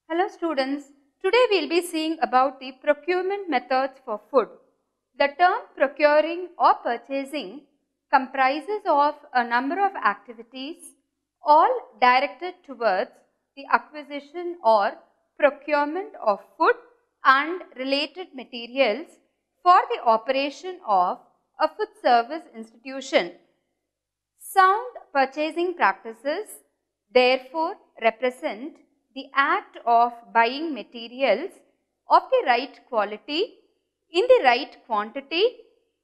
Hello students, today we will be seeing about the procurement methods for food. The term procuring or purchasing comprises of a number of activities all directed towards the acquisition or procurement of food and related materials for the operation of a food service institution. Sound purchasing practices therefore represent the act of buying materials of the right quality, in the right quantity,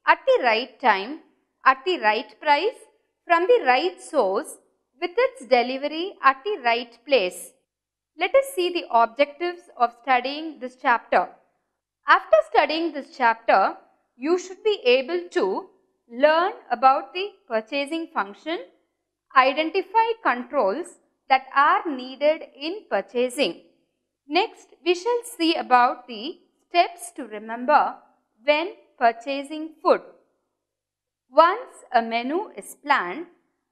at the right time, at the right price, from the right source, with its delivery at the right place. Let us see the objectives of studying this chapter. After studying this chapter, you should be able to learn about the purchasing function, identify controls that are needed in purchasing. Next, we shall see about the steps to remember when purchasing food. Once a menu is planned,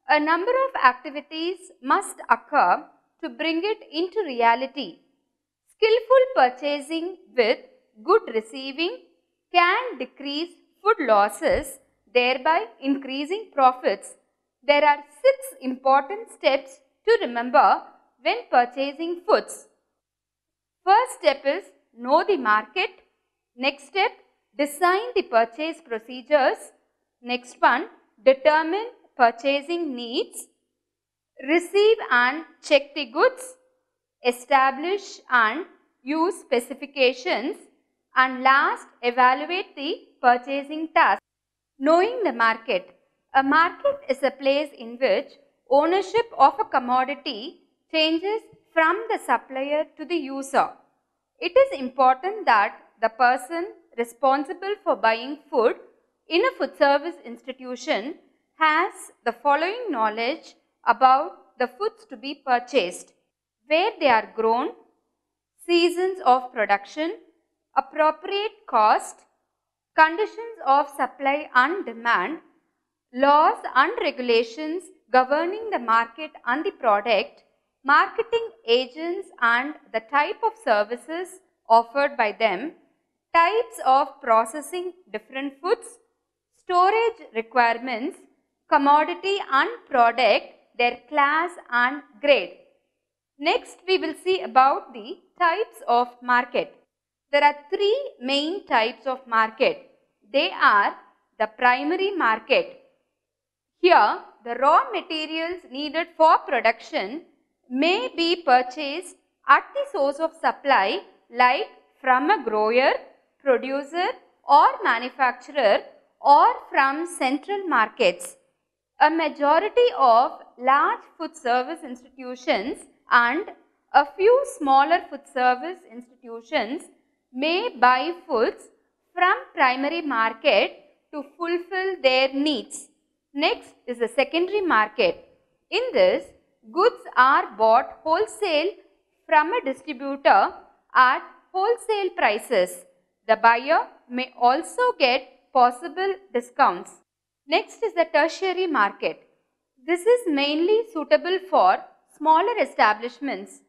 a number of activities must occur to bring it into reality. Skillful purchasing with good receiving can decrease food losses, thereby increasing profits. There are 6 important steps to remember when purchasing foods. First step is know the market. Next step, design the purchase procedures. Next one, determine purchasing needs. Receive and check the goods. Establish and use specifications. And last, evaluate the purchasing task. Knowing the market. A market is a place in which ownership of a commodity changes from the supplier to the user. It is important that the person responsible for buying food in a food service institution has the following knowledge about the foods to be purchased: where they are grown, seasons of production, appropriate cost, conditions of supply and demand, laws and regulations governing the market and the product, marketing agents and the type of services offered by them, types of processing different foods, storage requirements, commodity and product, their class and grade. Next, we will see about the types of market. There are 3 main types of market. They are the primary market. Here, the raw materials needed for production may be purchased at the source of supply, like from a grower, producer or manufacturer, or from central markets. A majority of large food service institutions and a few smaller food service institutions may buy foods from primary market to fulfill their needs. Next is the secondary market. In this, goods are bought wholesale from a distributor at wholesale prices. The buyer may also get possible discounts. Next is the tertiary market. This is mainly suitable for smaller establishments.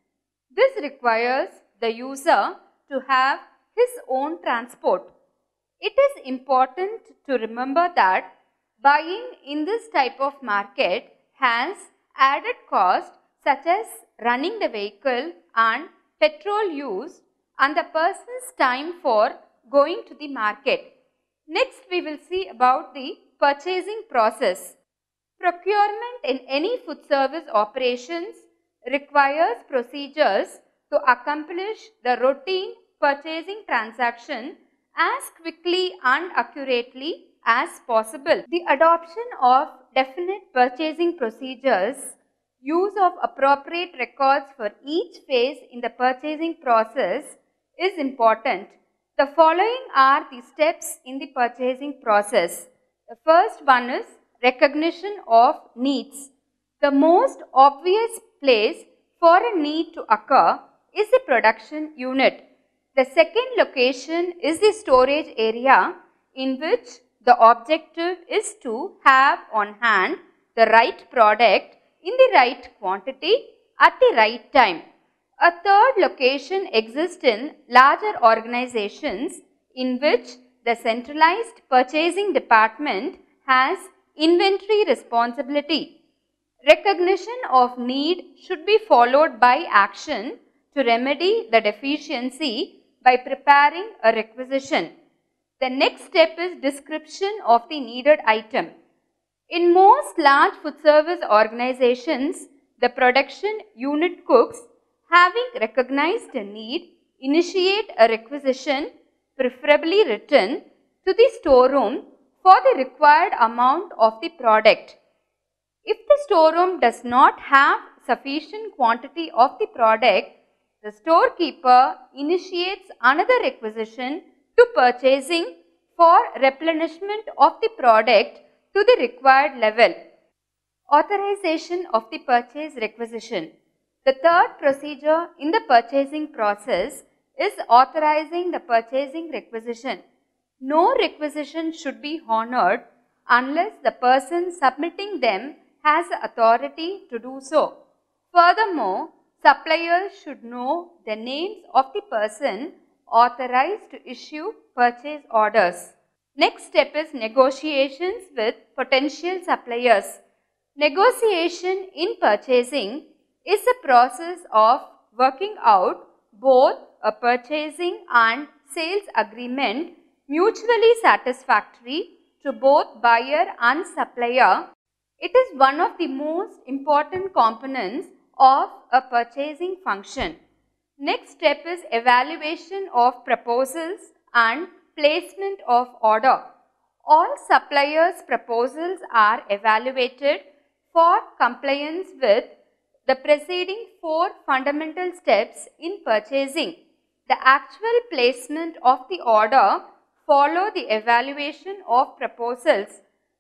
This requires the user to have his own transport. It is important to remember that buying in this type of market has added cost such as running the vehicle and petrol used and the person's time for going to the market. Next, we will see about the purchasing process. Procurement in any food service operations requires procedures to accomplish the routine purchasing transaction as quickly and accurately as possible. The adoption of definite purchasing procedures, use of appropriate records for each phase in the purchasing process is important. The following are the steps in the purchasing process. The first one is recognition of needs. The most obvious place for a need to occur is the production unit. The second location is the storage area, in which the objective is to have on hand the right product in the right quantity at the right time. A third location exists in larger organizations in which the centralized purchasing department has inventory responsibility. Recognition of need should be followed by action to remedy the deficiency by preparing a requisition. The next step is description of the needed item. In most large food service organizations, the production unit cooks, having recognized a need, initiate a requisition, preferably written, to the storeroom for the required amount of the product. If the storeroom does not have sufficient quantity of the product, the storekeeper initiates another requisition to purchasing for replenishment of the product to the required level. Authorization of the purchase requisition. The third procedure in the purchasing process is authorizing the purchasing requisition. No requisition should be honored unless the person submitting them has authority to do so. Furthermore, suppliers should know the names of the person authorized to issue purchase orders. Next step is negotiations with potential suppliers. Negotiation in purchasing is a process of working out both a purchasing and sales agreement mutually satisfactory to both buyer and supplier. It is one of the most important components of a purchasing function. Next step is evaluation of proposals and placement of order. All suppliers' proposals are evaluated for compliance with the preceding 4 fundamental steps in purchasing. The actual placement of the order follow the evaluation of proposals.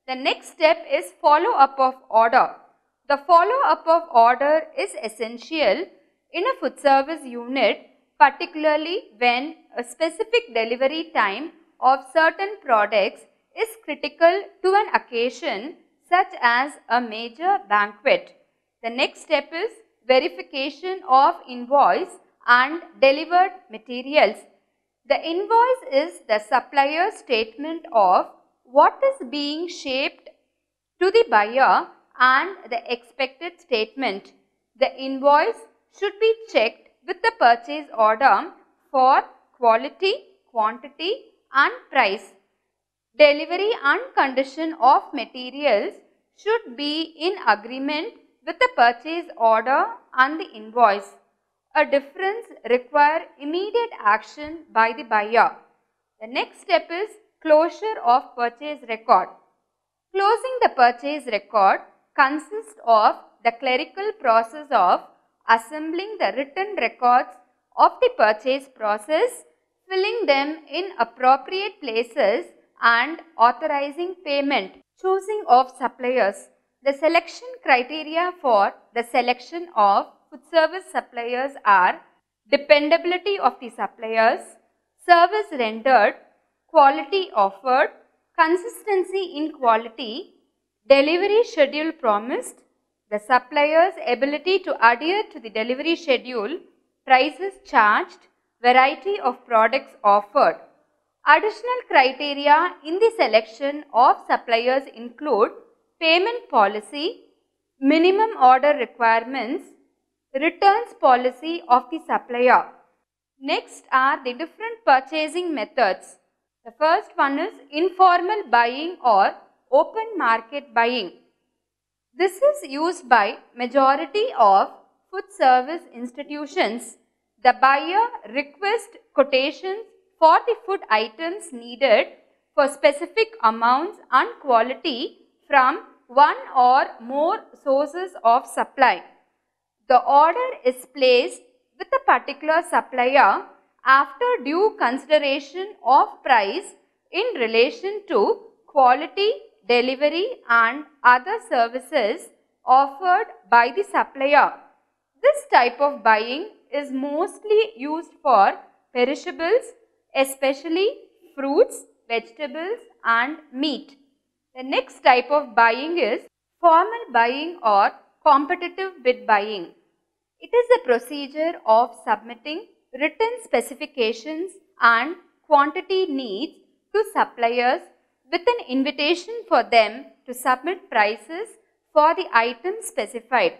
The next step is follow-up of order. The follow-up of order is essential in a food service unit, particularly when a specific delivery time of certain products is critical to an occasion such as a major banquet. The next step is verification of invoice and delivered materials. The invoice is the supplier's statement of what is being shipped to the buyer and the expected statement. The invoice should be checked with the purchase order for quality, quantity and price. Delivery and condition of materials should be in agreement with the purchase order and the invoice. A difference requires immediate action by the buyer. The next step is closure of purchase record. Closing the purchase record consists of the clerical process of assembling the written records of the purchase process, filling them in appropriate places and authorizing payment. Choosing of suppliers. The selection criteria for the selection of food service suppliers are dependability of the suppliers, service rendered, quality offered, consistency in quality, delivery schedule promised, the supplier's ability to adhere to the delivery schedule, prices charged, variety of products offered. Additional criteria in the selection of suppliers include payment policy, minimum order requirements, returns policy of the supplier. Next are the different purchasing methods. The first one is informal buying or open market buying. This is used by majority of food service institutions. The buyer requests quotations for the food items needed for specific amounts and quality from one or more sources of supply. The order is placed with a particular supplier after due consideration of price in relation to quality, delivery and other services offered by the supplier. This type of buying is mostly used for perishables, especially fruits, vegetables and meat. The next type of buying is formal buying or competitive bid buying. It is the procedure of submitting written specifications and quantity needs to suppliers with an invitation for them to submit prices for the items specified.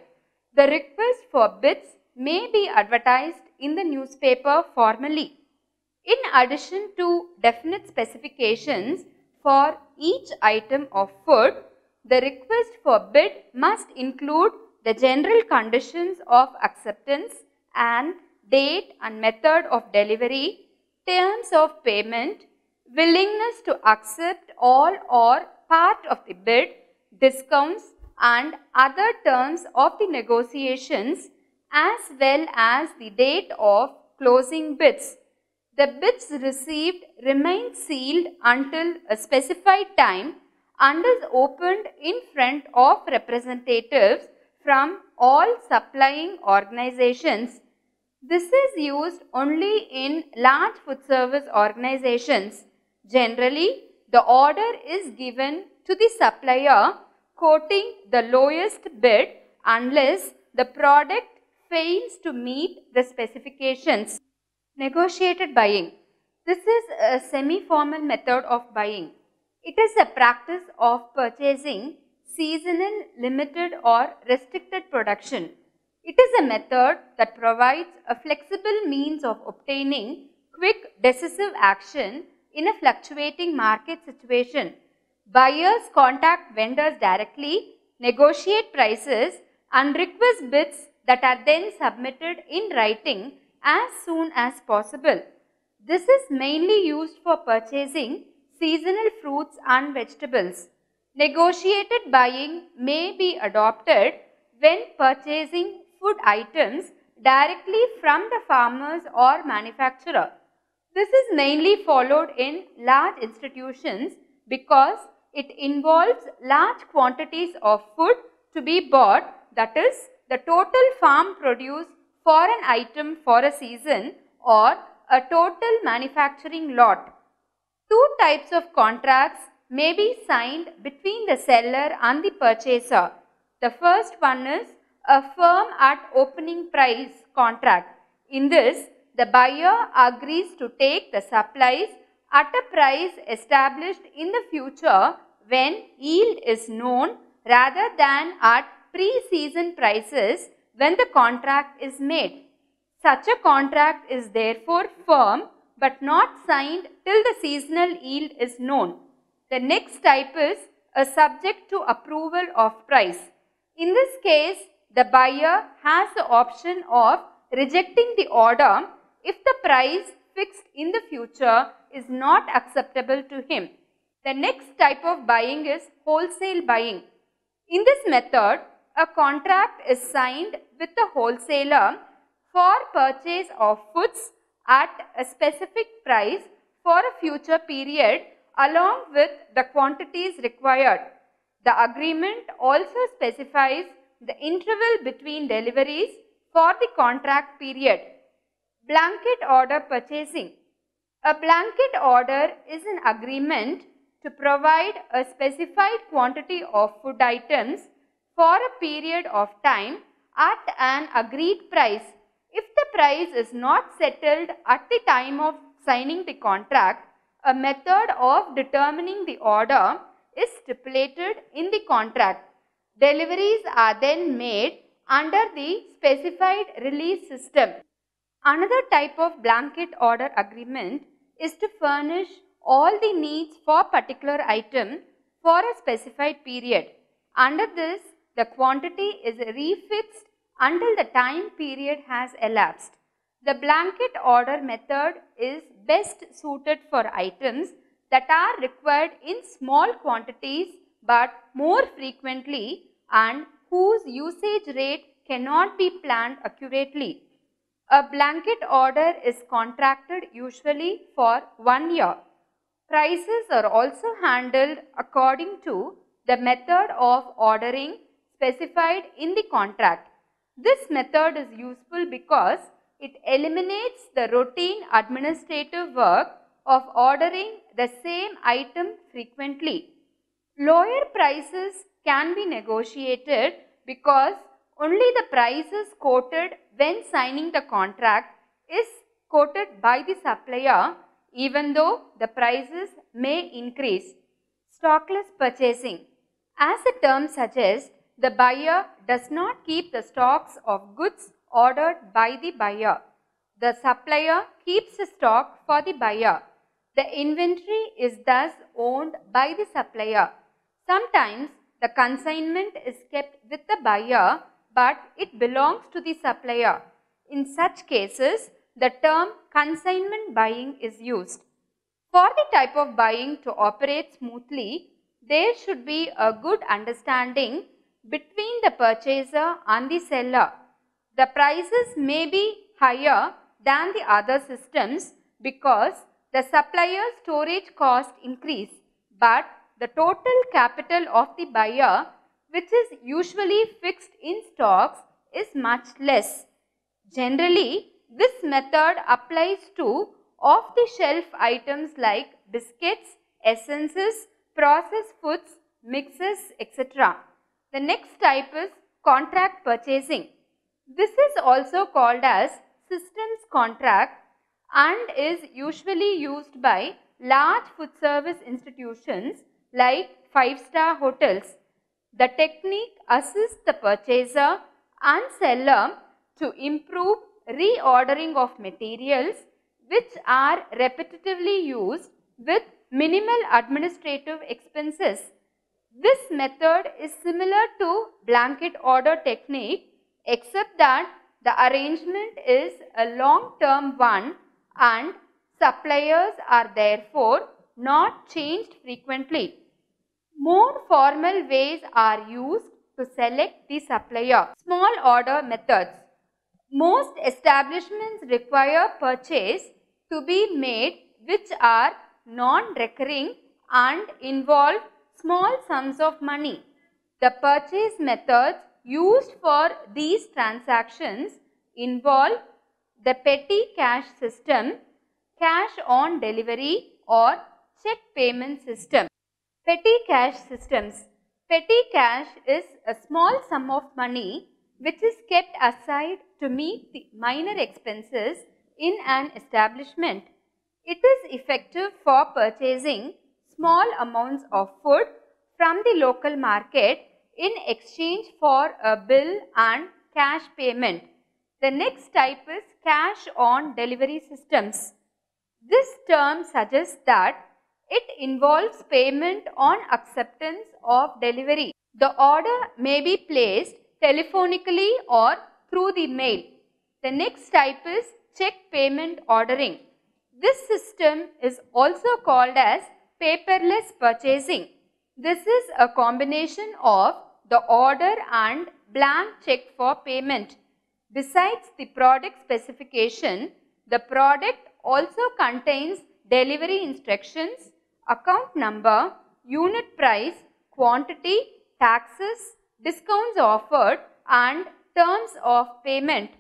The request for bids may be advertised in the newspaper formally. In addition to definite specifications for each item of food, the request for bid must include the general conditions of acceptance and date and method of delivery, terms of payment, willingness to accept all or part of the bid, discounts and other terms of the negotiations, as well as the date of closing bids. The bids received remain sealed until a specified time and is opened in front of representatives from all supplying organizations. This is used only in large food service organizations. Generally, the order is given to the supplier quoting the lowest bid unless the product fails to meet the specifications. Negotiated buying. This is a semi-formal method of buying. It is a practice of purchasing seasonal, limited or restricted production. It is a method that provides a flexible means of obtaining quick, decisive action in a fluctuating market situation. Buyers contact vendors directly, negotiate prices and request bids that are then submitted in writing as soon as possible. This is mainly used for purchasing seasonal fruits and vegetables. Negotiated buying may be adopted when purchasing food items directly from the farmers or manufacturer. This is mainly followed in large institutions because it involves large quantities of food to be bought, that is, the total farm produce for an item for a season or a total manufacturing lot. Two types of contracts may be signed between the seller and the purchaser. The first one is a firm at opening price contract. In this, the buyer agrees to take the supplies at a price established in the future when yield is known rather than at pre-season prices when the contract is made. Such a contract is therefore firm but not signed till the seasonal yield is known. The next type is a subject to approval of price. In this case, the buyer has the option of rejecting the order if the price fixed in the future is not acceptable to him. The next type of buying is wholesale buying. In this method, a contract is signed with the wholesaler for purchase of foods at a specific price for a future period along with the quantities required. The agreement also specifies the interval between deliveries for the contract period. Blanket order purchasing. A blanket order is an agreement to provide a specified quantity of food items for a period of time at an agreed price. If the price is not settled at the time of signing the contract, a method of determining the order is stipulated in the contract. Deliveries are then made under the specified release system. Another type of blanket order agreement is to furnish all the needs for a particular item for a specified period. Under this, the quantity is refixed until the time period has elapsed. The blanket order method is best suited for items that are required in small quantities but more frequently and whose usage rate cannot be planned accurately. A blanket order is contracted usually for 1 year. Prices are also handled according to the method of ordering specified in the contract. This method is useful because it eliminates the routine administrative work of ordering the same item frequently. Lower prices can be negotiated because Only the prices quoted when signing the contract is quoted by the supplier even though the prices may increase. Stockless purchasing. As the term suggests, the buyer does not keep the stocks of goods ordered by the buyer. The supplier keeps the stock for the buyer. The inventory is thus owned by the supplier. Sometimes the consignment is kept with the buyer, but it belongs to the supplier. In such cases, the term consignment buying is used. For the type of buying to operate smoothly, there should be a good understanding between the purchaser and the seller. The prices may be higher than the other systems because the supplier's storage cost increase, but the total capital of the buyer, which is usually fixed in stocks, is much less. Generally, this method applies to off-the-shelf items like biscuits, essences, processed foods, mixes, etc. The next type is contract purchasing. This is also called as systems contract and is usually used by large food service institutions like 5-star hotels. The technique assists the purchaser and seller to improve reordering of materials which are repetitively used with minimal administrative expenses. This method is similar to blanket order technique except that the arrangement is a long-term one and suppliers are therefore not changed frequently. More formal ways are used to select the supplier. Small order methods. Most establishments require purchase to be made which are non-recurring and involve small sums of money. The purchase methods used for these transactions involve the petty cash system, cash on delivery or check payment system. Petty cash systems. Petty cash is a small sum of money which is kept aside to meet the minor expenses in an establishment. It is effective for purchasing small amounts of food from the local market in exchange for a bill and cash payment. The next type is cash on delivery systems. This term suggests that it involves payment on acceptance of delivery. The order may be placed telephonically or through the mail. The next type is check payment ordering. This system is also called as paperless purchasing. This is a combination of the order and blank check for payment. Besides the product specification, the product also contains delivery instructions, account number, unit price, quantity, taxes, discounts offered and terms of payment.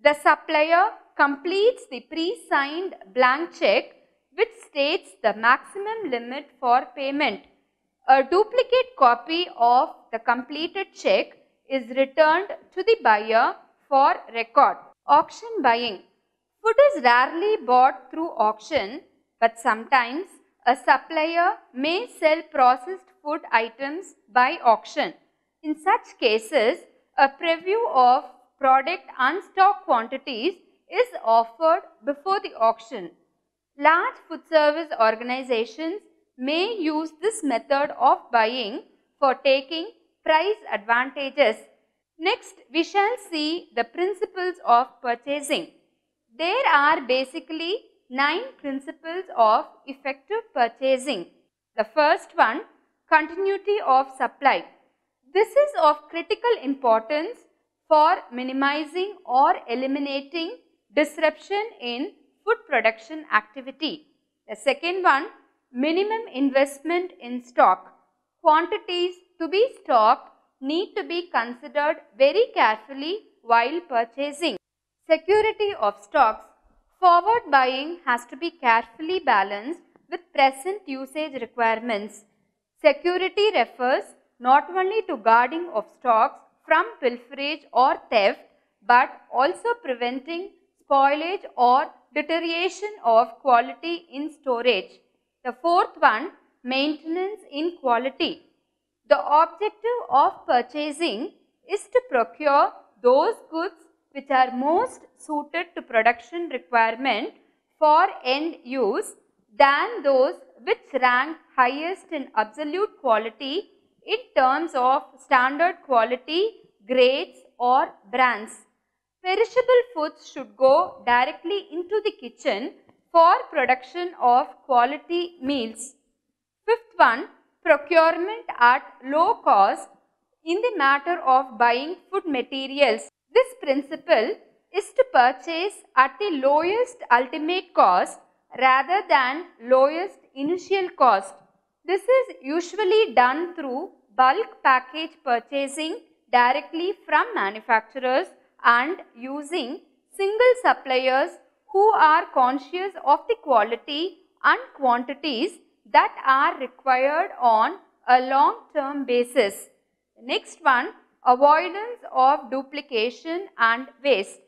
The supplier completes the pre-signed blank check which states the maximum limit for payment. A duplicate copy of the completed check is returned to the buyer for record. Auction buying. Food is rarely bought through auction, but sometimes a supplier may sell processed food items by auction. In such cases, a preview of product and stock quantities is offered before the auction. Large food service organizations may use this method of buying for taking price advantages. Next, we shall see the principles of purchasing. There are basically 9 principles of effective purchasing. The first one, continuity of supply. This is of critical importance for minimizing or eliminating disruption in food production activity. The second one, minimum investment in stock. Quantities to be stocked need to be considered very carefully while purchasing. Security of stocks. Forward buying has to be carefully balanced with present usage requirements. Security refers not only to guarding of stocks from pilferage or theft, but also preventing spoilage or deterioration of quality in storage. The fourth one, maintenance in quality. The objective of purchasing is to procure those goods which are most suited to production requirement for end use than those which rank highest in absolute quality in terms of standard quality, grades or brands. Perishable foods should go directly into the kitchen for production of quality meals. Fifth one, procurement at low cost in the matter of buying food materials. This principle is to purchase at the lowest ultimate cost rather than lowest initial cost. This is usually done through bulk package purchasing directly from manufacturers and using single suppliers who are conscious of the quality and quantities that are required on a long-term basis. Next one, avoidance of duplication and waste.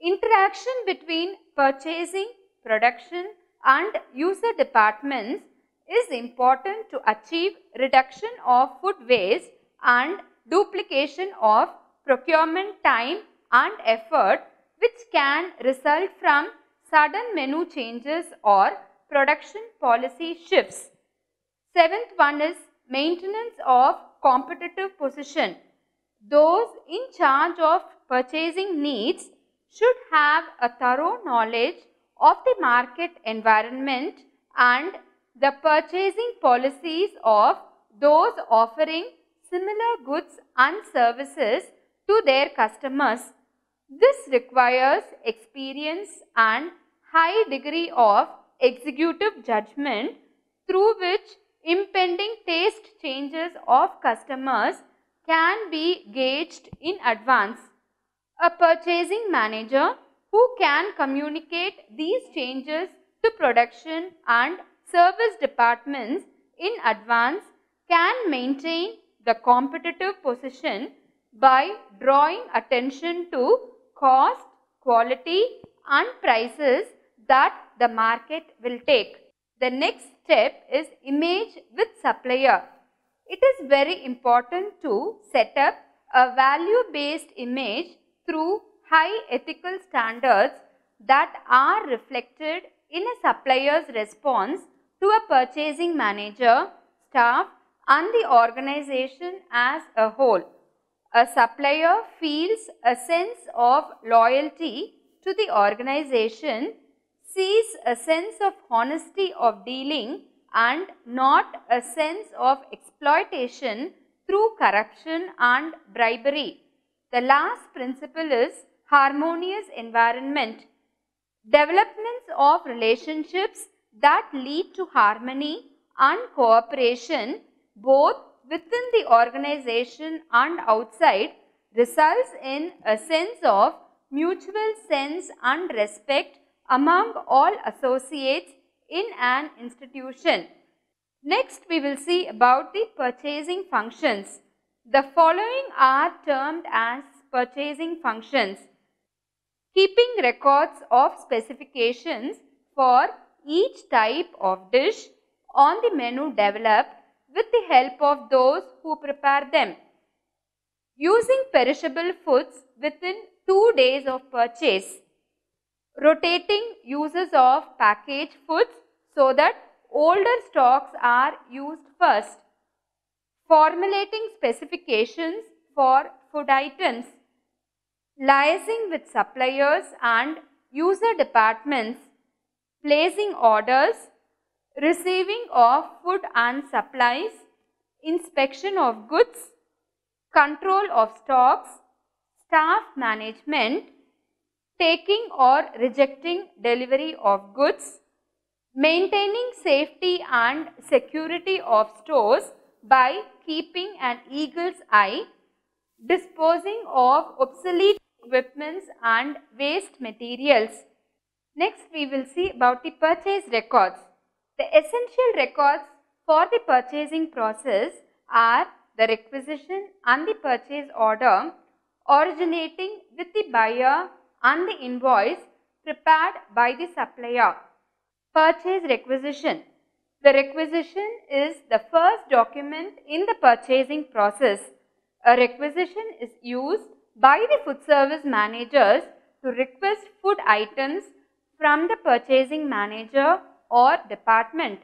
Interaction between purchasing, production and user departments is important to achieve reduction of food waste and duplication of procurement time and effort which can result from sudden menu changes or production policy shifts. Seventh one is maintenance of competitive position. Those in charge of purchasing needs should have a thorough knowledge of the market environment and the purchasing policies of those offering similar goods and services to their customers. This requires experience and high degree of executive judgment through which impending taste changes of customers can be gauged in advance. A purchasing manager who can communicate these changes to production and service departments in advance can maintain the competitive position by drawing attention to cost, quality and prices that the market will take. The next step is image with supplier. It is very important to set up a value-based image through high ethical standards that are reflected in a supplier's response to a purchasing manager, staff and the organization as a whole. A supplier feels a sense of loyalty to the organization, sees a sense of honesty of dealing and not a sense of exploitation through corruption and bribery. The last principle is harmonious environment. Developments of relationships that lead to harmony and cooperation both within the organization and outside results in a sense of mutual sense and respect among all associates in an institution. Next, we will see about the purchasing functions. The following are termed as purchasing functions. Keeping records of specifications for each type of dish on the menu developed with the help of those who prepare them. Using perishable foods within 2 days of purchase. Rotating uses of packaged foods so that older stocks are used first. Formulating specifications for food items. Liaising with suppliers and user departments. Placing orders. Receiving of food and supplies. Inspection of goods. Control of stocks. Staff management. Taking or rejecting delivery of goods. Maintaining safety and security of stores by keeping an eagle's eye. Disposing of obsolete equipments and waste materials. Next, we will see about the purchase records. The essential records for the purchasing process are the requisition and the purchase order originating with the buyer and the invoice prepared by the supplier. Purchase requisition. The requisition is the first document in the purchasing process. A requisition is used by the food service managers to request food items from the purchasing manager or department.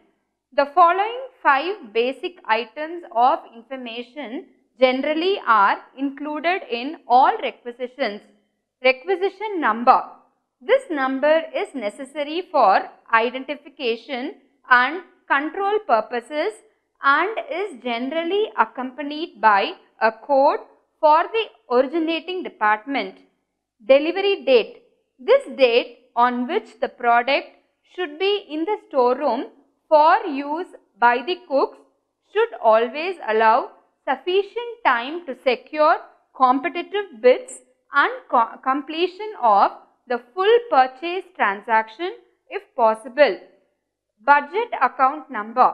The following 5 basic items of information generally are included in all requisitions. Requisition number. This number is necessary for identification and control purposes and is generally accompanied by a code for the originating department. Delivery date. This date on which the product should be in the storeroom for use by the cooks should always allow sufficient time to secure competitive bids and completion of the full purchase transaction if possible. Budget account number.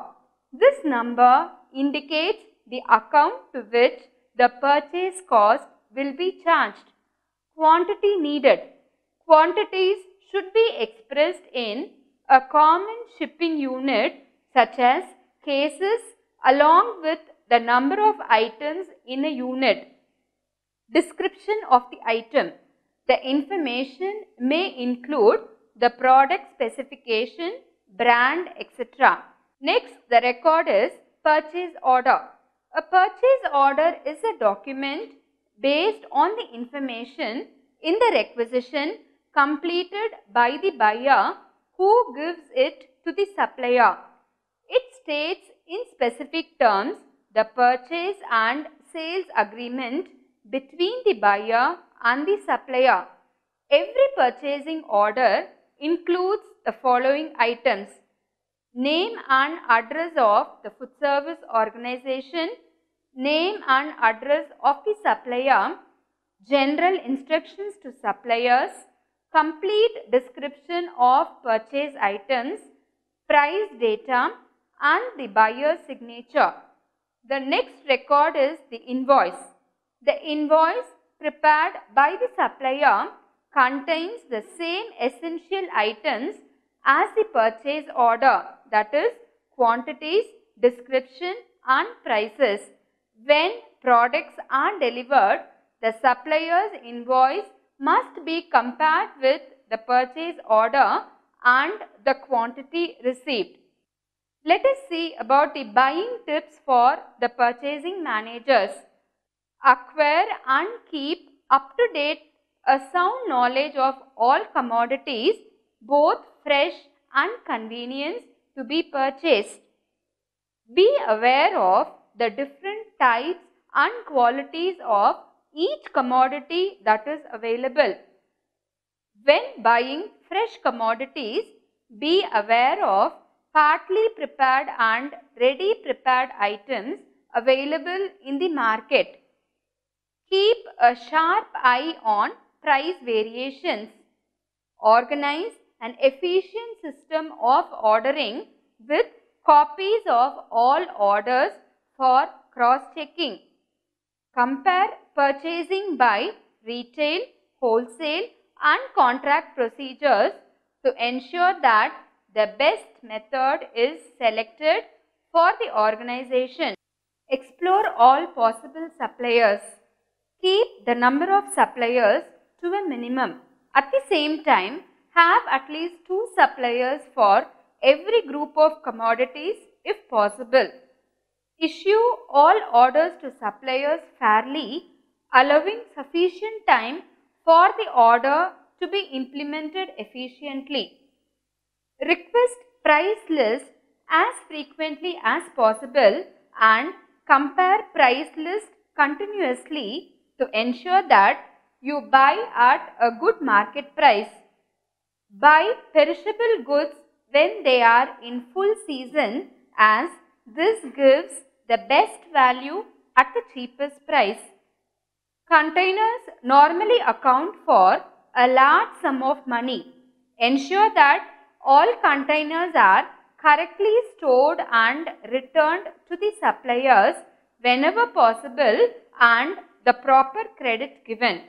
This number indicates the account to which the purchase cost will be charged. Quantity needed. Quantities should be expressed in a common shipping unit such as cases along with the number of items in a unit. Description of the item. The information may include the product specification, brand, etc. Next, the record is purchase order. A purchase order is a document based on the information in the requisition completed by the buyer who gives it to the supplier. It states in specific terms the purchase and sales agreement between the buyer and the supplier. Every purchasing order includes the following items: name and address of the food service organization, name and address of the supplier, general instructions to suppliers, complete description of purchase items, price data and the buyer's signature. The next record is the invoice. The invoice prepared by the supplier contains the same essential items as the purchase order, that is quantities, description and prices. When products are delivered, the supplier's invoice must be compared with the purchase order and the quantity received. Let us see about the buying tips for the purchasing managers. Acquire and keep up to date a sound knowledge of all commodities, both fresh and convenience to be purchased. Be aware of the different types and qualities of each commodity that is available. When buying fresh commodities, be aware of partly prepared and ready prepared items available in the market. Keep a sharp eye on price variations. Organize an efficient system of ordering with copies of all orders for cross-checking. Compare purchasing by retail, wholesale and contract procedures to ensure that the best method is selected for the organization. Explore all possible suppliers. Keep the number of suppliers to a minimum. At the same time, have at least 2 suppliers for every group of commodities if possible. Issue all orders to suppliers fairly, allowing sufficient time for the order to be implemented efficiently. Request price list as frequently as possible and compare price list continuously to ensure that you buy at a good market price. Buy perishable goods when they are in full season, as this gives the best value at the cheapest price. Containers normally account for a large sum of money. Ensure that all containers are correctly stored and returned to the suppliers whenever possible and the proper credit given.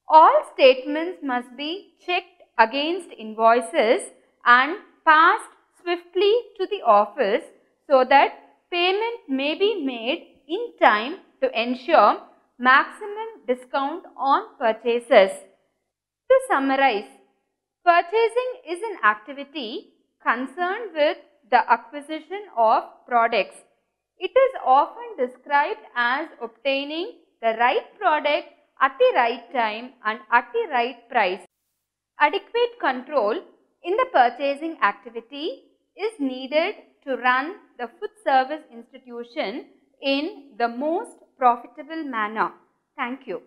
All statements must be checked against invoices and passed swiftly to the office so that payment may be made in time to ensure maximum discount on purchases. To summarize, purchasing is an activity concerned with the acquisition of products. It is often described as obtaining the right product at the right time and at the right price. Adequate control in the purchasing activity is needed to run the food service institution in the most profitable manner. Thank you.